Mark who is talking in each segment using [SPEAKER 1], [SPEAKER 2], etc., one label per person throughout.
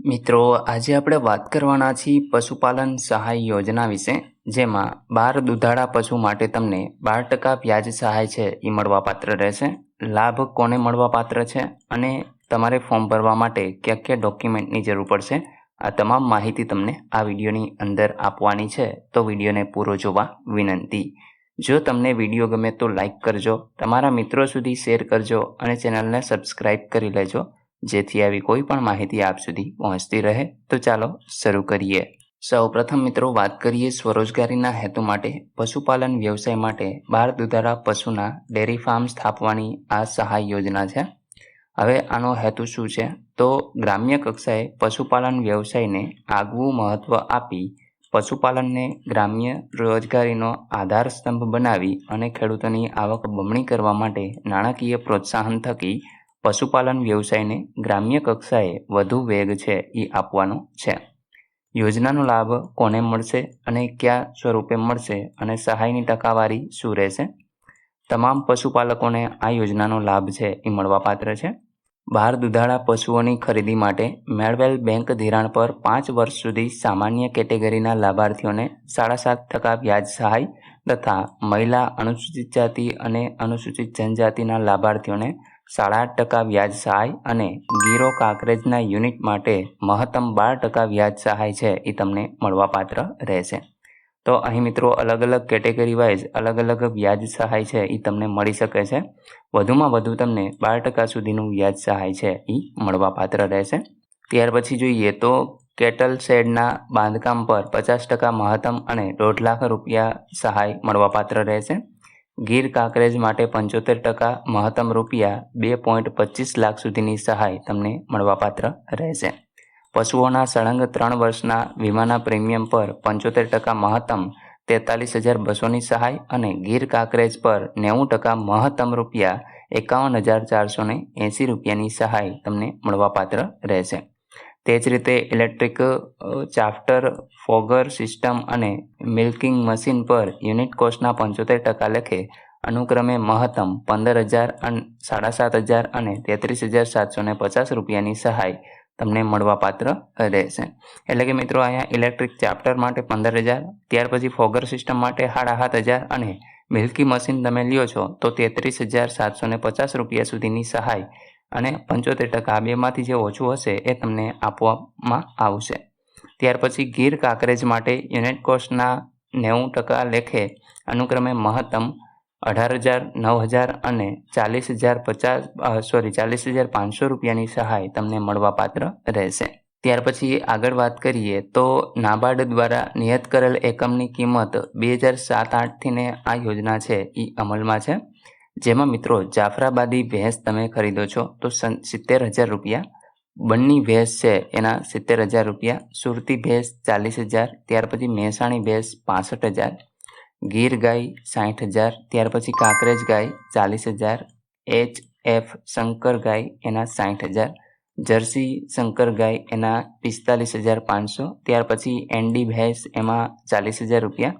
[SPEAKER 1] મિત્રો, આજે આપણે વાત કરવાના છીએ પશુપાલન સહાય યોજના વિશે, જેમાં 12 દુધાળા પશુ માટે તમને 12% વ્યાજ સહાય છે એ મળવાપાત્ર રહેશે. લાભ કોને મળવાપાત્ર છે અને તમારે ફોર્મ ભરવા માટે કયા કયા ડોક્યુમેન્ટની જરૂર પડશે, આ તમામ માહિતી તમને આ વિડીયોની અંદર આપવાની છે, તો વિડીયોને પૂરો જોવા વિનંતી. જો તમને વિડીયો ગમે તો લાઈક કરજો, તમારા મિત્રો સુધી શેર કરજો અને ચેનલને સબસ્ક્રાઈબ કરી લેજો, જેથી આવી કોઈ પણ માહિતી આપ સુધી પહોંચતી રહે. તો ચાલો શરૂ કરીએ. સૌપ્રથમ મિત્રો વાત કરીએ સ્વરોજગારીના હેતુ માટે પશુપાલન વ્યવસાય માટે 12 દુધાળા પશુના ડેરી ફાર્મ સ્થાપવાની આ સહાય યોજના છે. હવે આનો હેતુ શું છે? તો ગ્રામ્ય કક્ષાએ પશુપાલન વ્યવસાયને આગવું મહત્વ આપી પશુપાલનને ગ્રામ્ય રોજગારીનો આધાર સ્તંભ બનાવી અને ખેડૂતોની આવક બમણી કરવા માટે નાણાકીય પ્રોત્સાહન થકી પશુપાલન વ્યવસાયને ગ્રામ્ય કક્ષાએ વધુ વેગ છે એ આપવાનો છે. યોજનાનો લાભ કોને મળશે અને કયા સ્વરૂપે મળશે અને સહાયની ટકાવારી શું રહેશે? તમામ પશુપાલકોને આ યોજનાનો લાભ છે એ મળવાપાત્ર છે. 12 દુધાળા પશુઓની ખરીદી માટે મેળવેલ બેંક ધિરાણ પર 5 વર્ષ સુધી સામાન્ય કેટેગરીના લાભાર્થીઓને 7.5% વ્યાજ સહાય તથા મહિલા, અનુસૂચિત જાતિ અને અનુસૂચિત જનજાતિના લાભાર્થીઓને 8.5% વ્યાજ સહાય અને ગીરો કાંકરેજના યુનિટ માટે મહત્તમ 12% વ્યાજ સહાય છે એ તમને મળવાપાત્ર રહેશે. તો અહીં મિત્રો અલગ અલગ કેટેગરી વાઇઝ અલગ અલગ વ્યાજ સહાય છે એ તમને મળી શકે છે. વધુમાં વધુ તમને 12% સુધીનું વ્યાજ સહાય છે એ મળવાપાત્ર રહેશે. ત્યાર પછી જોઈએ તો કેટલ શેડના બાંધકામ પર 50% મહત્તમ અને 1.5 લાખ રૂપિયા સહાય મળવાપાત્ર રહેશે. ગીર કાંકરેજ માટે 75% મહત્તમ રૂપિયા 2.25 લાખ સુધીની સહાય તમને મળવાપાત્ર રહેશે. પશુઓના સળંગ 3 વર્ષના વીમાના પ્રીમિયમ પર 75% મહત્તમ 43,200ની સહાય અને ગીર કાંકરેજ પર 90% મહત્તમ રૂપિયા 51,480 રૂપિયાની સહાય તમને મળવાપાત્ર રહેશે. તે જ રીતે ઇલેક્ટ્રિક ચાફ્ટર, ફોગર સિસ્ટમ અને મિલ્કિંગ મશીન પર યુનિટ કોસ્ટના 75% લેખે અનુક્રમે મહત્તમ 15,000, 7,500 અને 33,750 રૂપિયાની સહાય તમને મળવાપાત્ર રહેશે. એટલે કે મિત્રો અહીંયા ઇલેક્ટ્રિક ચાપ્ટર માટે 15,000, ત્યાર પછી ફોગર સિસ્ટમ માટે 7,500 અને મિલ્કી મશીન તમે લ્યો છો તો 33,750 રૂપિયા સુધીની સહાય અને 75% આ બેમાંથી જે ઓછું હશે એ તમને આપવામાં આવશે. ત્યાર પછી ગીર કાંકરેજ માટે યુનિટ કોસ્ટના 90% લેખે અનુક્રમે મહત્તમ 18,000, 9,000 અને 40,500 રૂપિયાની સહાય તમને મળવાપાત્ર રહેશે. ત્યાર પછી આગળ વાત કરીએ તો નાબાર્ડ દ્વારા નિયત કરેલ એકમની કિંમત 2007-8થી ને આ યોજના છે એ અમલમાં છે. જેમાં મિત્રો જાફરાબાદી ભેંસ તમે ખરીદો છો તો 70,000 રૂપિયા, બન્ની ભેંસ છે એના 70,000 રૂપિયા, સુરતી ભેંસ 40,000, ત્યાર પછી મહેસાણી ભેંસ 65,000, ગીર ગાય 60,000, ત્યાર પછી કાંકરેજ ગાય 40,000, HF શંકર ગાય એના 60,000, જર્સી શંકર ગાય એના 45,500, ત્યાર પછી એનડી ભેંસ એમાં 40,000 રૂપિયા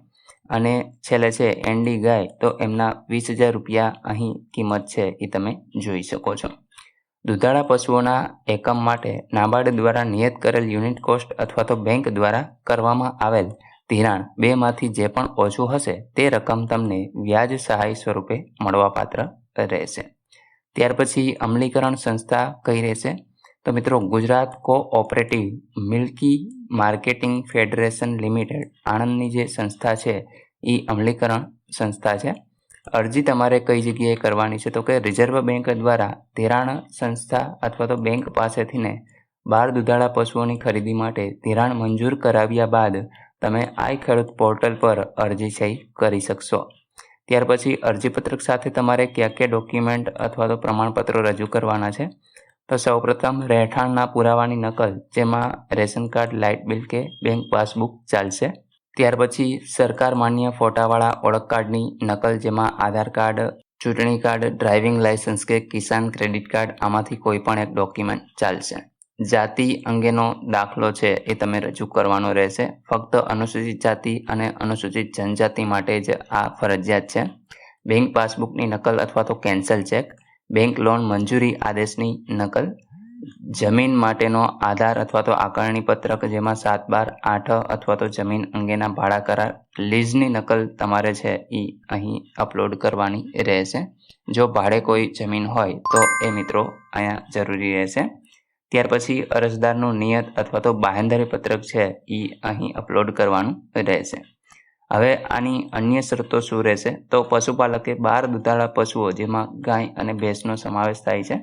[SPEAKER 1] અને છેલ્લે છે એનડી ગાય તો એમના 20,000 રૂપિયા અહીં કિંમત છે એ તમે જોઈ શકો છો. દુધાળા પશુઓના એકમ માટે નાબાર્ડ દ્વારા નિયત કરેલ યુનિટ કોસ્ટ અથવા તો બેંક દ્વારા કરવામાં આવેલ ધિરાણ બેમાંથી જે પણ ઓછું હશે તે રકમ તમને વ્યાજ સહાય સ્વરૂપે મળવાપાત્ર રહેશે. ત્યાર પછી અમલીકરણ સંસ્થા કઈ રહેશે? તો મિત્રો Gujarat cooperative milky marketing federation limited આણંદની જે સંસ્થા છે એ અમલીકરણ સંસ્થા છે. અરજી તમારે કઈ જગ્યાએ કરવાની છે? તો કે રિઝર્વ બેંક દ્વારા ધિરાણ સંસ્થા અથવા તો બેંક પાસેથી ને 12 દુધાળા પશુઓની ખરીદી માટે ધિરાણ મંજૂર કરાવ્યા બાદ તમે આઈ ખેડૂત પોર્ટલ પર અરજી છે કરી શકશો. ત્યાર પછી અરજીપત્રક સાથે તમારે કયા કયા ડોક્યુમેન્ટ અથવા તો પ્રમાણપત્રો રજૂ કરવાના છે? તો સૌપ્રથમ રહેઠાણના પુરાવાની નકલ, જેમાં રેશન કાર્ડ, લાઇટ બિલ કે બેંક પાસબુક ચાલશે. ત્યાર પછી સરકાર માન્ય ફોટાવાળા ઓળખ કાર્ડની નકલ, જેમાં આધાર કાર્ડ, ચૂંટણી કાર્ડ, ડ્રાઇવિંગ લાયસન્સ કે કિસાન ક્રેડિટ કાર્ડ આમાંથી કોઈ પણ એક ડોક્યુમેન્ટ ચાલશે. જાતિ અંગેનો દાખલો છે એ તમે રજૂ કરવાનો રહેશે. ફક્ત અનુસૂચિત જાતિ અને અનુસૂચિત જનજાતિ માટે જ આ ફરજિયાત છે. બેંક પાસબુકની નકલ અથવા તો કેન્સલ ચેક, બેંક લોન મંજૂરી આદેશની નકલ, જમીન માટેનો આધાર અથવા તો આકારણી પત્રક જેમાં 7/12/8 અથવા તો જમીન અંગેના ભાડા કરાર લીઝની નકલ તમારે છે એ અહીં અપલોડ કરવાની રહેશે. જો ભાડે કોઈ જમીન હોય તો એ મિત્રો અહીંયા જરૂરી રહેશે. ત્યાર પછી અરજદારનું નિયત અથવા તો બાંહેધરી પત્રક છે એ અહીં અપલોડ કરવાનું રહેશે. હવે આની અન્ય શરતો શું રહેશે તો પશુપાલકે 12 દુધાળા પશુઓ જેમાં ગાય અને ભેંસનો સમાવેશ થાય છે.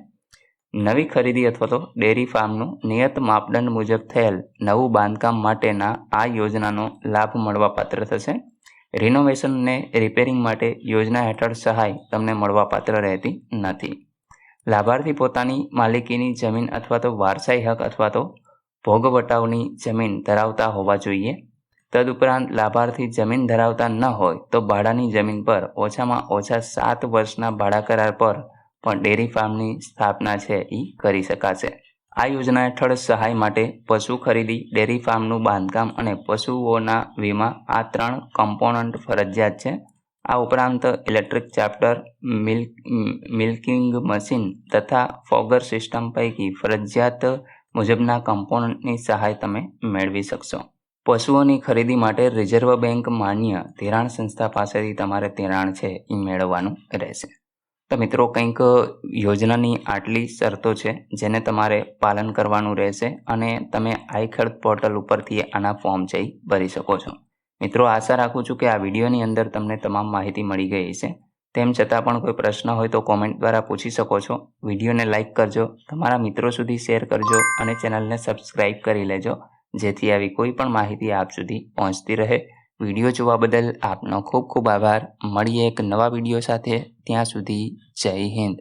[SPEAKER 1] નવી ખરીદી અથવા તો ડેરી ફાર્મનું નિયત માપદંડ મુજબ થયેલ નવું બાંધકામ માટેના આ યોજનાનો લાભ મળવાપાત્ર થશે. રિનોવેશન અને રિપેરિંગ માટે યોજના હેઠળ સહાય તમને મળવાપાત્ર રહેતી નથી. લાભાર્થી પોતાની માલિકીની જમીન અથવા તો વારસાઈ હક અથવા તો ભોગવટાવની જમીન ધરાવતા હોવા જોઈએ. તદુપરાંત લાભાર્થી જમીન ધરાવતા ન હોય તો ભાડાની જમીન પર ઓછામાં ઓછા 7 વર્ષના ભાડા કરાર પર પણ ડેરી ફાર્મની સ્થાપના છે એ કરી શકાશે. આ યોજના હેઠળ સહાય માટે પશુ ખરીદી, ડેરી ફાર્મનું બાંધકામ અને પશુઓના વીમા આ 3 કમ્પોનન્ટ ફરજિયાત છે. આ ઉપરાંત ઇલેક્ટ્રિક ચાપ્ટર, મિલ્કિંગ મશીન તથા ફોગર સિસ્ટમ પૈકી ફરજિયાત મુજબના કમ્પોનન્ટની સહાય તમે મેળવી શકશો. પશુઓની ખરીદી માટે રિઝર્વ બેંક માન્ય ધિરાણ સંસ્થા પાસેથી તમારે ધિરાણ છે એ મેળવવાનું રહેશે. તો મિત્રો કંઈક યોજનાની આટલી શરતો છે જેને તમારે પાલન કરવાનું રહેશે અને તમે આઈ ખેડૂત પોર્ટલ ઉપરથી આના ફોર્મ છે એ ભરી શકો છો. મિત્રો આશા રાખું છું કે આ વિડીયોની અંદર તમને તમામ માહિતી મળી ગઈ હશે. તેમ છતાં પણ કોઈ પ્રશ્ન હોય તો કોમેન્ટ દ્વારા પૂછી શકો છો. વિડીયોને લાઇક કરજો, તમારા મિત્રો સુધી શેર કરજો અને ચેનલને સબસ્ક્રાઈબ કરી લેજો જેથી આવી કોઈ પણ માહિતી આપ સુધી પહોંચતી રહે. વિડીયો જોવા બદલ આપનો ખૂબ ખૂબ આભાર. મળીએ એક નવા વિડીયો સાથે. ત્યાં સુધી જય હિન્દ.